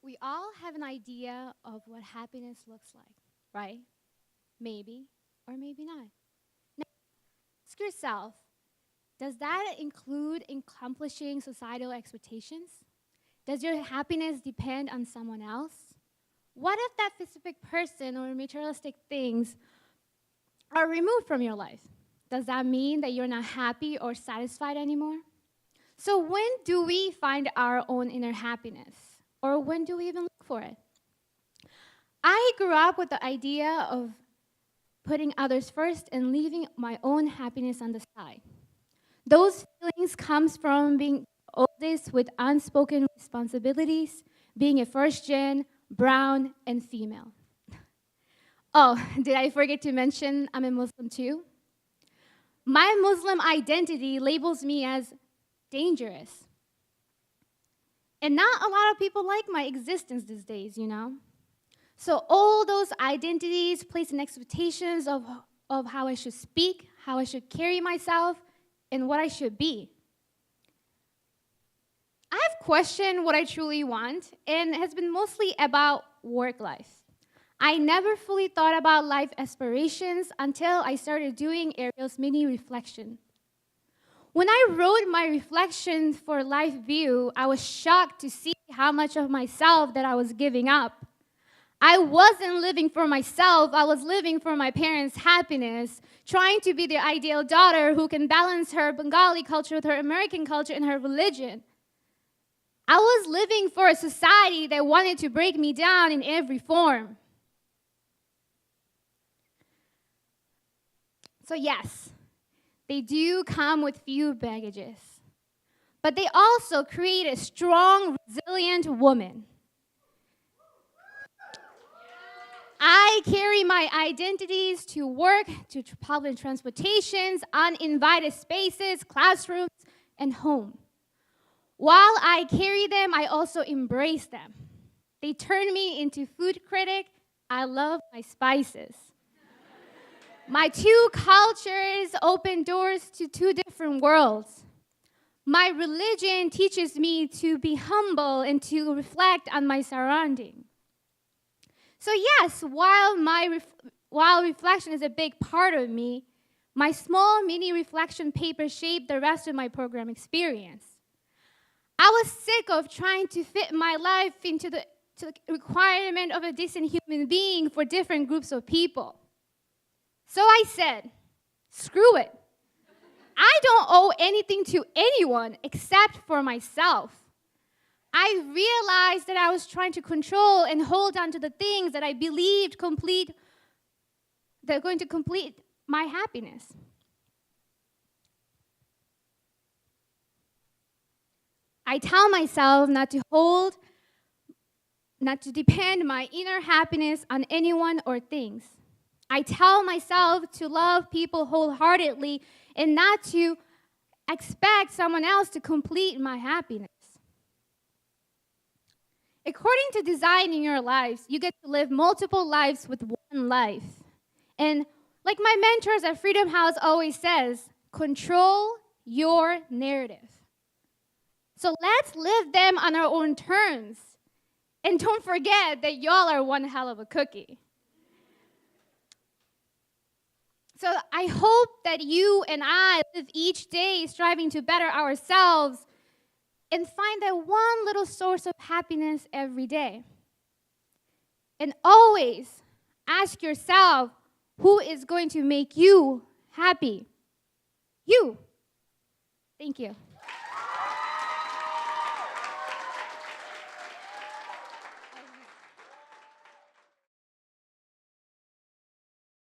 We all have an idea of what happiness looks like, right? Maybe or maybe not. Now, ask yourself, does that include accomplishing societal expectations? Does your happiness depend on someone else? What if that specific person or materialistic things are removed from your life? Does that mean that you're not happy or satisfied anymore? So when do we find our own inner happiness? Or when do we even look for it? I grew up with the idea of putting others first and leaving my own happiness on the side. Those feelings comes from being oldest with unspoken responsibilities, being a first gen, brown, and female. Oh, did I forget to mention I'm a Muslim too? My Muslim identity labels me as dangerous. And not a lot of people like my existence these days, you know? So all those identities place in expectations of how I should speak, how I should carry myself, and what I should be. I've questioned what I truly want, and it has been mostly about work life. I never fully thought about life aspirations until I started doing Ariel's mini reflection. When I wrote my reflections for Life View, I was shocked to see how much of myself that I was giving up. I wasn't living for myself, I was living for my parents' happiness, trying to be the ideal daughter who can balance her Bengali culture with her American culture and her religion. I was living for a society that wanted to break me down in every form. So yes, they do come with few baggages, but they also create a strong, resilient woman. I carry my identities to work, to public transportations, uninvited spaces, classrooms, and home. While I carry them, I also embrace them. They turn me into food critic. I love my spices. My two cultures open doors to two different worlds. My religion teaches me to be humble and to reflect on my surroundings. So yes, while reflection is a big part of me, my small mini reflection paper shaped the rest of my program experience. I was sick of trying to fit my life into the requirement of a decent human being for different groups of people. So I said, screw it. I don't owe anything to anyone except for myself. I realized that I was trying to control and hold on to the things that I believed that are going to complete my happiness. I tell myself not to depend my inner happiness on anyone or things. I tell myself to love people wholeheartedly and not to expect someone else to complete my happiness. According to designing your lives, you get to live multiple lives with one life. And like my mentors at Freedom House always says, control your narrative. So let's live them on our own terms. And don't forget that y'all are one hell of a cookie. So I hope that you and I live each day striving to better ourselves and find that one little source of happiness every day. And always ask yourself, who is going to make you happy? You. Thank you.